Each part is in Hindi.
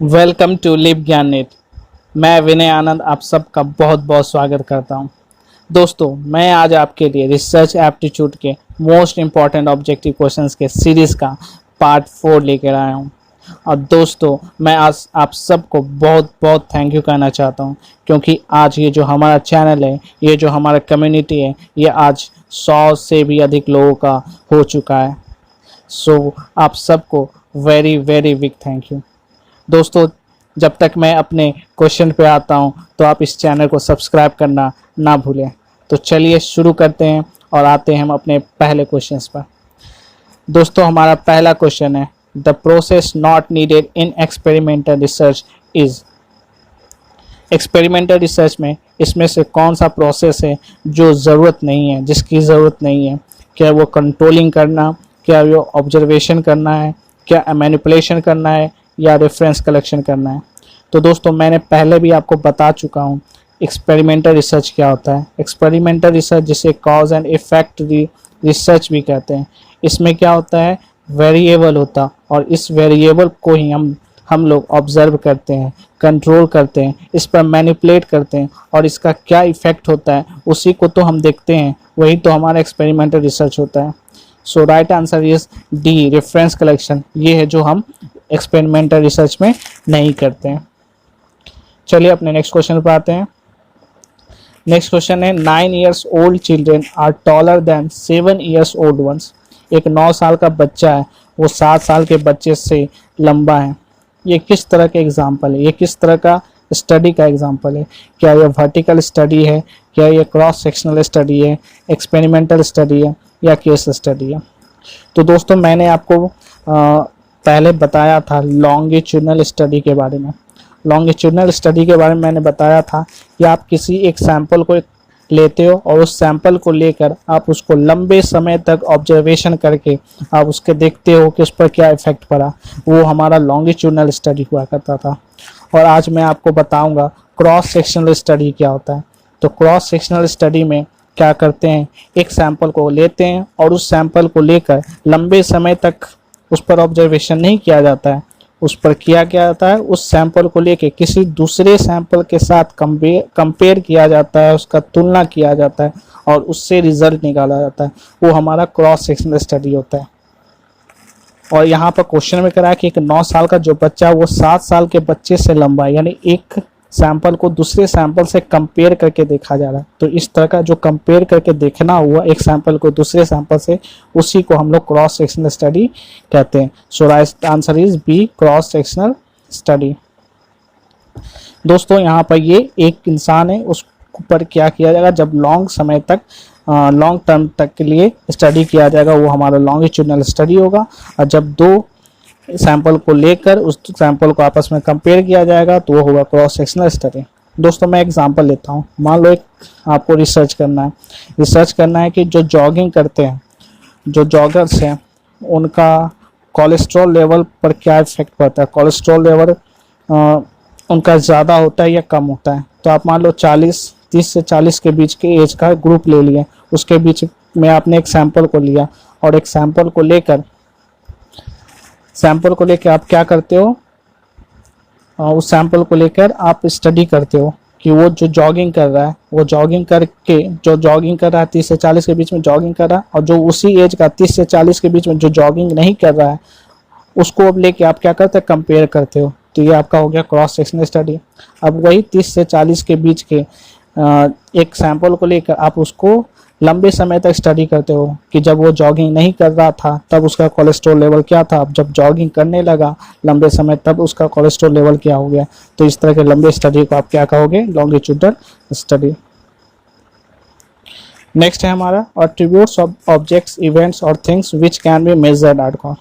वेलकम टू लिव ज्ञान नेट। मैं विनय आनंद आप सबका बहुत बहुत स्वागत करता हूं। दोस्तों, मैं आज आपके लिए रिसर्च एप्टीट्यूड के मोस्ट इम्पॉर्टेंट ऑब्जेक्टिव क्वेश्चंस के सीरीज़ का पार्ट 4 लेकर आया हूं। और दोस्तों, मैं आज आप सबको बहुत बहुत थैंक यू कहना चाहता हूं, क्योंकि आज ये जो हमारा चैनल है, ये जो हमारा कम्युनिटी है, ये आज 100 से भी अधिक लोगों का हो चुका है। सो आप सबको very very big thank you. दोस्तों, जब तक मैं अपने क्वेश्चन पे आता हूं तो आप इस चैनल को सब्सक्राइब करना ना भूलें। तो चलिए शुरू करते हैं और आते हैं हम अपने पहले क्वेश्चंस पर। दोस्तों, हमारा पहला क्वेश्चन है, the process not needed in experimental research is. Experimental research में इसमें से कौन सा प्रोसेस है जो ज़रूरत नहीं है, जिसकी ज़रूरत नहीं है? क्या वो कंट्रोलिंग करना, क्या वो ऑब्जर्वेशन करना है, क्या मैनिपुलेशन करना है, या रेफरेंस कलेक्शन करना है? तो दोस्तों, मैंने पहले भी आपको बता चुका हूँ एक्सपेरिमेंटल रिसर्च क्या होता है। एक्सपेरिमेंटल रिसर्च, जिसे कॉज एंड इफेक्ट रिसर्च भी कहते हैं, इसमें क्या होता है, वेरिएबल होता, और इस वेरिएबल को ही हम लोग ऑब्जर्व करते हैं, कंट्रोल करते हैं, इस पर मैनिपुलेट करते हैं, और इसका क्या इफेक्ट होता है उसी को तो हम देखते हैं। वही तो हमारा एक्सपेरिमेंटल रिसर्च होता है। So right answer is D, reference collection. ये है जो हम एक्सपेरिमेंटल रिसर्च में नहीं करते हैं। चलिए अपने नेक्स्ट क्वेश्चन पर आते हैं। नेक्स्ट क्वेश्चन है, 9 years old children are taller than 7 years old ones। एक 9 साल का बच्चा है, वो 7 साल के बच्चे से लंबा है। ये किस तरह का एग्जाम्पल है? ये किस तरह का स्टडी का एग्जाम्पल है? क्या ये वर्टिकल स्टडी है, क्या ये क्रॉस सेक्शनल स्टडी है, एक्सपेरिमेंटल स्टडी है, या केस स्टडी है? तो दोस्तों, मैंने आपको पहले बताया था लॉन्गिट्यूडनल स्टडी के बारे में। लॉन्गिट्यूडनल स्टडी के बारे में मैंने बताया था कि आप किसी एक सैंपल को लेते हो और उस सैंपल को लेकर आप उसको लंबे समय तक ऑब्जर्वेशन करके आप उसके देखते हो कि उस पर क्या इफेक्ट पड़ा। वो हमारा लॉन्गिट्यूडनल स्टडी हुआ करता था। और आज मैं आपको बताऊंगा क्रॉस सेक्शनल स्टडी क्या होता है। तो क्रॉस सेक्शनल स्टडी में क्या करते हैं, एक सैंपल को लेते हैं और उस सैंपल को लेकर लंबे समय तक उस पर ऑब्जर्वेशन नहीं किया जाता है। उस पर किया जाता है, उस सैंपल को लेके किसी दूसरे सैंपल के साथ कंपेयर किया जाता है, उसका तुलना किया जाता है और उससे रिजल्ट निकाला जाता है। वो हमारा क्रॉस सेक्शनल स्टडी होता है। और यहाँ पर क्वेश्चन में करा कि एक 9 साल का जो बच्चा है वो 7 साल के बच्चे से लंबा है, यानी एक सैंपल को दूसरे सैंपल से कंपेयर करके देखा जा रहा है। तो इस तरह का जो कंपेयर करके देखना हुआ एक सैंपल को दूसरे सैंपल से, उसी को हम लोग क्रॉस सेक्शनल स्टडी कहते हैं। So right answer is B, cross sectional study. दोस्तों, यहाँ पर ये एक इंसान है, उस पर क्या किया जाएगा, जब लॉन्ग टर्म तक के लिए स्टडी किया जाएगा, वो हमारा लॉन्गिट्यूडनल स्टडी होगा। और जब दो सैंपल को लेकर उस सैंपल को आपस में कंपेयर किया जाएगा तो वो होगा क्रॉस सेक्शनल स्टडी। दोस्तों, मैं एग्जांपल लेता हूँ। मान लो एक आपको रिसर्च करना है कि जो जॉगिंग करते हैं, जो जॉगर्स हैं, उनका कोलेस्ट्रॉल लेवल पर क्या इफेक्ट पड़ता है। कोलेस्ट्रॉल लेवल उनका ज़्यादा होता है या कम होता है? तो आप मान लो 30 से 40 के बीच के एज का ग्रुप ले लिया, उसके बीच में आपने एक सैंपल को लिया और एक सैंपल को लेकर आप क्या करते हो, उस सैंपल को लेकर आप स्टडी करते हो कि वो जो जॉगिंग कर रहा है, वो जॉगिंग कर रहा है 30 से 40 के बीच में जॉगिंग कर रहा है, और जो उसी एज का 30 से 40 के बीच में जो जॉगिंग नहीं कर रहा है, उसको अब लेके आप क्या करते हैं, कंपेयर करते हो। तो ये आपका हो गया क्रॉस सेक्शनल स्टडी। अब वही 30 से 40 के बीच के एक सैंपल को लेकर आप उसको लंबे समय तक स्टडी करते हो कि जब वो जॉगिंग नहीं कर रहा था तब उसका कोलेस्ट्रॉल लेवल क्या था, अब जब जॉगिंग करने लगा लंबे समय तब उसका कोलेस्ट्रॉल लेवल क्या हो गया। तो इस तरह के लंबे स्टडी को आप क्या कहोगे, लॉन्गिट्यूडनल स्टडी। नेक्स्ट है हमारा एट्रीब्यूट्स ऑफ ऑब्जेक्ट्स, इवेंट्स और things which can be measured outcome.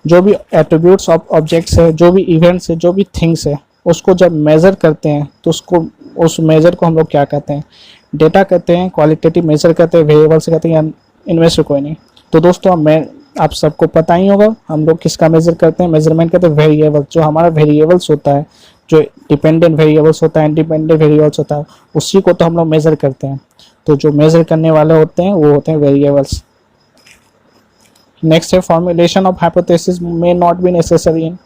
जो भी एट्रीब्यूट्स ऑफ ऑब्जेक्ट्स है, जो भी इवेंट्स है, जो भी थिंग्स है, उसको जब मेजर करते हैं तो उस मेजर को हम लोग क्या कहते हैं, डेटा कहते हैं, क्वालिटेटिव मेजर कहते हैं, वेरिएबल से कहते हैं, या इनमें से कोई नहीं। तो दोस्तों, आप सबको पता ही होगा हम लोग किसका मेजर करते हैं, मेजरमेंट करते हैं वेरिएबल। जो हमारा वेरिएबल्स होता है, जो डिपेंडेंट वेरिएबल्स होता है, इंडिपेंडेंट वेरिएबल्स होता है, उसी को तो हम लोग मेजर करते हैं। तो जो मेजर करने वाले होते हैं वो होते हैं वेरिएबल्स। नेक्स्ट है, formulation of hypothesis may not be necessary in.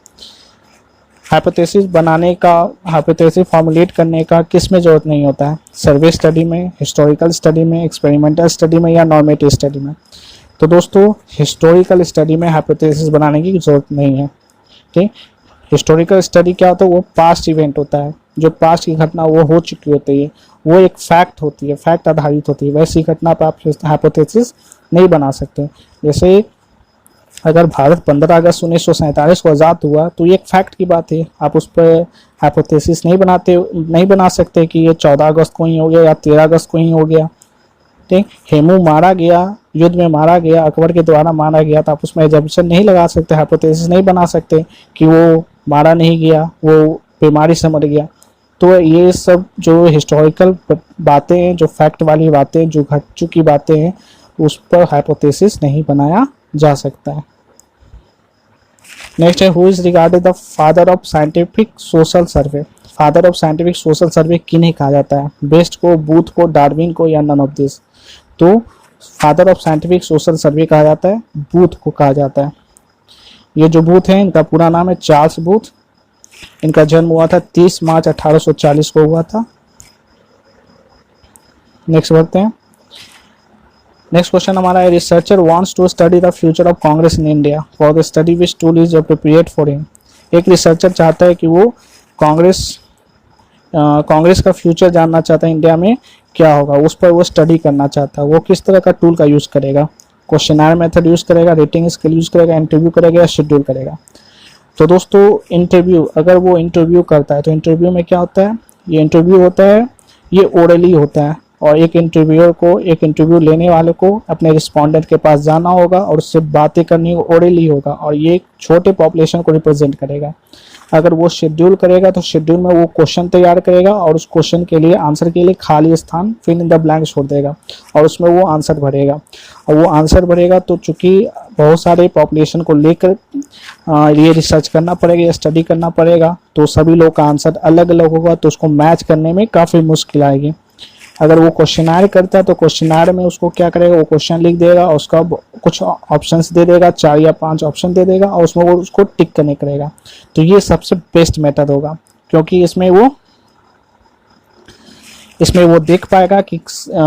Hypothesis बनाने का, हाइपोथेसिस फॉर्मुलेट करने का किस में ज़रूरत नहीं होता है? सर्वे स्टडी में, हिस्टोरिकल स्टडी में, एक्सपेरिमेंटल स्टडी में या नॉर्मेटिव स्टडी में? तो दोस्तों हिस्टोरिकल स्टडी में हाइपोथेसिस बनाने की ज़रूरत नहीं है। ठीक, हिस्टोरिकल स्टडी क्या होता है? वो पास्ट इवेंट होता है, जो पास्ट की घटना वो हो चुकी होती है, वो एक फैक्ट होती है, फैक्ट आधारित होती है। वैसी घटना पर आप हाइपोथेसिस नहीं बना सकते। जैसे अगर भारत 15 अगस्त 1947 को आज़ाद हुआ तो ये एक फैक्ट की बात है, आप उस पर हाइपोथेसिस नहीं बना सकते कि ये 14 अगस्त को ही हो गया या 13 अगस्त को ही हो गया। ठीक, हेमू मारा गया, युद्ध में मारा गया, अकबर के द्वारा मारा गया, तो आप उसमें एजम्पशन नहीं लगा सकते, हाइपोथेसिस नहीं बना सकते कि वो मारा नहीं गया, वो बीमारी से मर गया। तो ये सब जो हिस्टोरिकल बातें हैं, जो फैक्ट वाली बातें, जो घट चुकी बातें हैं, उस पर हाइपोथेसिस नहीं बनाया जा सकता है। नेक्स्ट है, who is regarded the father of scientific social survey? Father of scientific social survey किन्हें कहा जाता है? बेस्ट को, बूथ को, डार्विन को या नन ऑफ दिस? तो फादर ऑफ साइंटिफिक सोशल सर्वे कहा जाता है, बूथ को कहा जाता है। ये जो बूथ है, इनका पूरा नाम है चार्ल्स बूथ। इनका जन्म हुआ था 30 मार्च 1840 को हुआ था। नेक्स्ट बढ़ते हैं। नेक्स्ट क्वेश्चन हमारा है, researcher wants to study the future of Congress in India, for the study which tool is appropriate for him? एक रिसर्चर चाहता है कि वो कांग्रेस का फ्यूचर जानना चाहता है, इंडिया में क्या होगा, उस पर वो स्टडी करना चाहता है। वो किस तरह का टूल का यूज़ करेगा? क्वेश्चनर मेथड यूज़ करेगा, रेटिंग स्केल यूज़ करेगा, इंटरव्यू करेगा या शेड्यूल करेगा? तो दोस्तों इंटरव्यू, अगर वो इंटरव्यू करता है तो इंटरव्यू में क्या होता है? ये इंटरव्यू होता है, ये ओरली होता है, और एक इंटरव्यूअर को, एक इंटरव्यू लेने वाले को अपने रिस्पोंडेंट के पास जाना होगा और उससे बातें करनी ओरली होगा, और ये एक छोटे पॉपुलेशन को रिप्रेजेंट करेगा। अगर वो शेड्यूल करेगा तो शेड्यूल में वो क्वेश्चन तैयार करेगा और उस क्वेश्चन के लिए, आंसर के लिए खाली स्थान, फिल इन द ब्लैंक छोड़ देगा और उसमें वो आंसर भरेगा। और वो आंसर भरेगा तो चूंकि बहुत सारे पॉपुलेशन को लेकर ये रिसर्च करना पड़ेगा या स्टडी करना पड़ेगा, तो सभी लोग का आंसर अलग अलग होगा, तो उसको मैच करने में काफ़ी मुश्किल आएगी। अगर वो क्वेश्चनायर करता है तो क्वेश्चनायर में उसको क्या करेगा? वो क्वेश्चन लिख देगा और उसका कुछ ऑप्शंस दे देगा, 4 या 5 ऑप्शन दे देगा और उसमें वो उसको टिक करने करेगा। तो ये सबसे बेस्ट मेथड होगा, क्योंकि इसमें वो देख पाएगा कि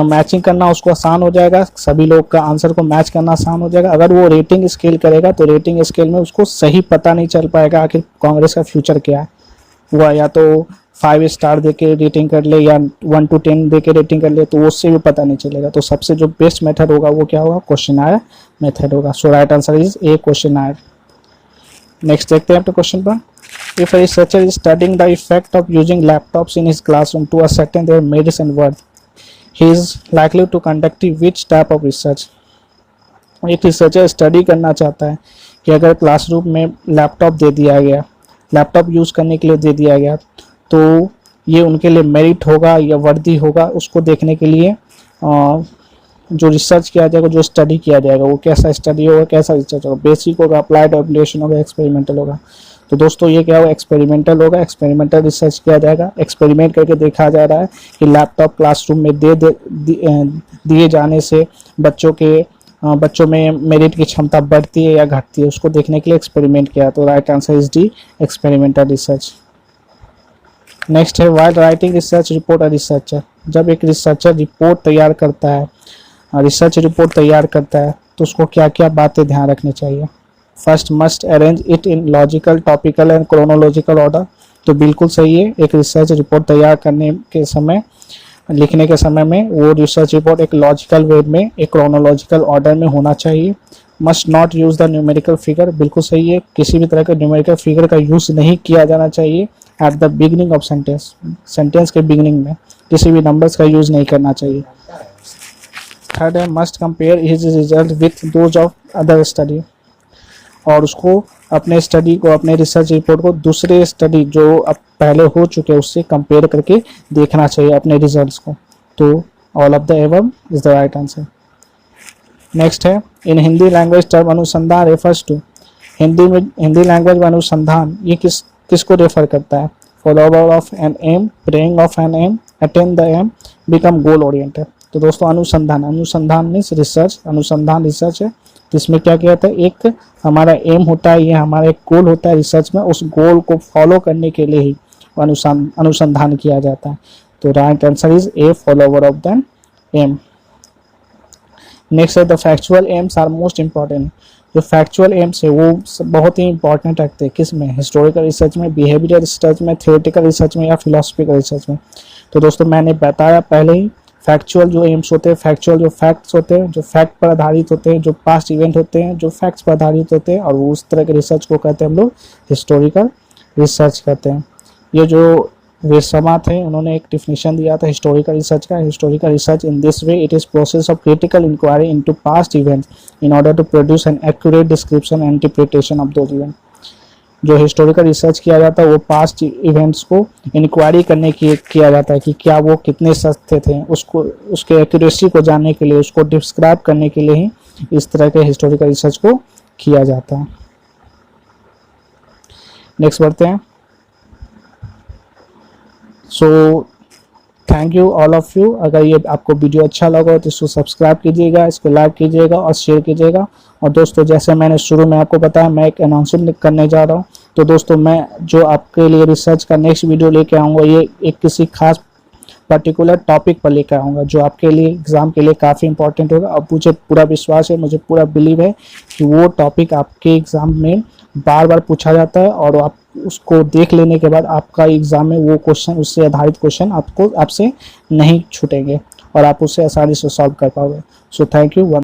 मैचिंग करना उसको आसान हो जाएगा, सभी लोग का आंसर को मैच करना आसान हो जाएगा। अगर वो रेटिंग स्केल करेगा तो रेटिंग स्केल में उसको सही पता नहीं चल पाएगा आखिर कांग्रेस का फ्यूचर क्या है। वह या तो 5 स्टार दे के रेटिंग कर ले या 1 to 10 दे के रेटिंग कर ले, तो उससे भी पता नहीं चलेगा। तो सबसे जो बेस्ट मेथड होगा वो क्या होगा? क्वेश्चनायर मेथड होगा। So right answer is A, questionnaire. Next देखते हैं अपने क्वेश्चन पर। If a researcher is studying the effect of using laptops in his classroom to ascertain their medicine worth, he is likely to conduct which type of research? एक रिसर्चर स्टडी करना चाहता है कि अगर क्लासरूम में लैपटॉप दे दिया गया, लैपटॉप यूज़ करने के लिए दे दिया गया, तो ये उनके लिए मेरिट होगा या वर्दी होगा, उसको देखने के लिए जो रिसर्च किया जाएगा, जो स्टडी किया जाएगा, वो कैसा स्टडी होगा, कैसा रिसर्च होगा, बेसिक होगा, अप्लाइड एप्लीकेशन होगा, एक्सपेरिमेंटल होगा। तो दोस्तों ये क्या होगा? एक्सपेरिमेंटल होगा। एक्सपेरिमेंटल रिसर्च किया जाएगा, एक्सपेरिमेंट करके देखा जा रहा है कि लैपटॉप क्लासरूम में दिए जाने से बच्चों में मेरिट की क्षमता बढ़ती है या घटती है, उसको देखने के लिए एक्सपेरिमेंट किया। तो right answer is D, experimental research. Next है, while writing research report a researcher, जब एक रिसर्चर रिपोर्ट तैयार करता है, रिसर्च रिपोर्ट तैयार करता है, तो उसको क्या क्या बातें ध्यान रखनी चाहिए? First, must arrange it in logical, topical and chronological order. तो बिल्कुल सही है, एक रिसर्च रिपोर्ट तैयार करने के समय, लिखने के समय में वो रिसर्च रिपोर्ट एक लॉजिकल वे में, एक क्रोनोलॉजिकल ऑर्डर में होना चाहिए। Must not use the numerical figure, बिल्कुल सही है, किसी भी तरह के न्यूमेरिकल फिगर का यूज़ नहीं किया जाना चाहिए at the beginning of sentence के बिगिनिंग में किसी भी नंबर्स का यूज़ नहीं करना चाहिए। थर्ड है, must compare his result with those of other study, और उसको अपने स्टडी को, अपने रिसर्च रिपोर्ट को दूसरे स्टडी जो अब पहले हो चुके हैं उससे कंपेयर करके देखना चाहिए अपने रिजल्ट्स को। तो all of the above is the right answer. Next है, इन हिंदी लैंग्वेज टर्म अनुसंधान रेफर्स टू, हिंदी लैंग्वेज में अनुसंधान ये किसको रेफर करता है? Follower of an aim, praying of an aim, attain the aim, become goal oriented. तो दोस्तों अनुसंधान मीन्स रिसर्च, अनुसंधान रिसर्च है, तो इसमें क्या किया था, एक हमारा एम होता है, ये हमारा एक गोल होता है रिसर्च में, उस गोल को फॉलो करने के लिए ही अनुसंधान किया जाता है। तो right answer is A, follower of the aim. Next है the factual aims are most important. जो फैक्चुअल एम्स है वो बहुत ही इंपॉर्टेंट रखते हैं, किस में, हिस्टोरिकल रिसर्च में, बिहेवियरल रिसर्च में, थियोरेटिकल रिसर्च में, या फिलोसफिकल रिसर्च में। तो दोस्तों मैंने बताया पहले ही, फैक्चुअल जो एम्स होते हैं, फैक्चुअल जो फैक्ट्स होते हैं, जो फैक्ट पर आधारित होते हैं, जो पास्ट इवेंट होते हैं, जो फैक्ट्स पर आधारित होते हैं, और उस तरह के रिसर्च को कहते हैं हम लोग हिस्टोरिकल रिसर्च कहते हैं। ये जो वेशमा थे उन्होंने एक डिफिनेशन दिया था हिस्टोरिकल रिसर्च का। Historical research in this way it is process of critical inquiry into past events in order to produce an accurate description and interpretation of those event. जो हिस्टोरिकल रिसर्च किया जाता है वो पास्ट इवेंट्स को इंक्वायरी करने की किया जाता है कि क्या वो कितने सत्य थे, उसको उसके एक्यूरेसी को जानने के लिए, उसको डिस्क्राइब करने के लिए ही इस तरह के हिस्टोरिकल रिसर्च को किया जाता है। नेक्स्ट बढ़ते हैं। So thank you all of you. अगर ये आपको वीडियो अच्छा लगा तो इसको सब्सक्राइब कीजिएगा, इसको लाइक कीजिएगा और शेयर कीजिएगा। और दोस्तों जैसे मैंने शुरू में आपको बताया, मैं एक अनाउंसमेंट करने जा रहा हूँ। तो दोस्तों मैं जो आपके लिए रिसर्च का नेक्स्ट वीडियो लेके आऊँगा, ये एक किसी खास पर्टिकुलर टॉपिक पर लेकर आऊँगा जो आपके लिए एग्ज़ाम के लिए काफ़ी इंपॉर्टेंट होगा। अब मुझे पूरा विश्वास है, मुझे पूरा बिलीव है कि वो टॉपिक आपके एग्ज़ाम में बार बार पूछा जाता है, और आप उसको देख लेने के बाद आपका एग्ज़ाम में वो क्वेश्चन, उससे आधारित क्वेश्चन आपसे नहीं छूटेंगे और आप उसे आसानी से सॉल्व कर पाओगे। So thank you.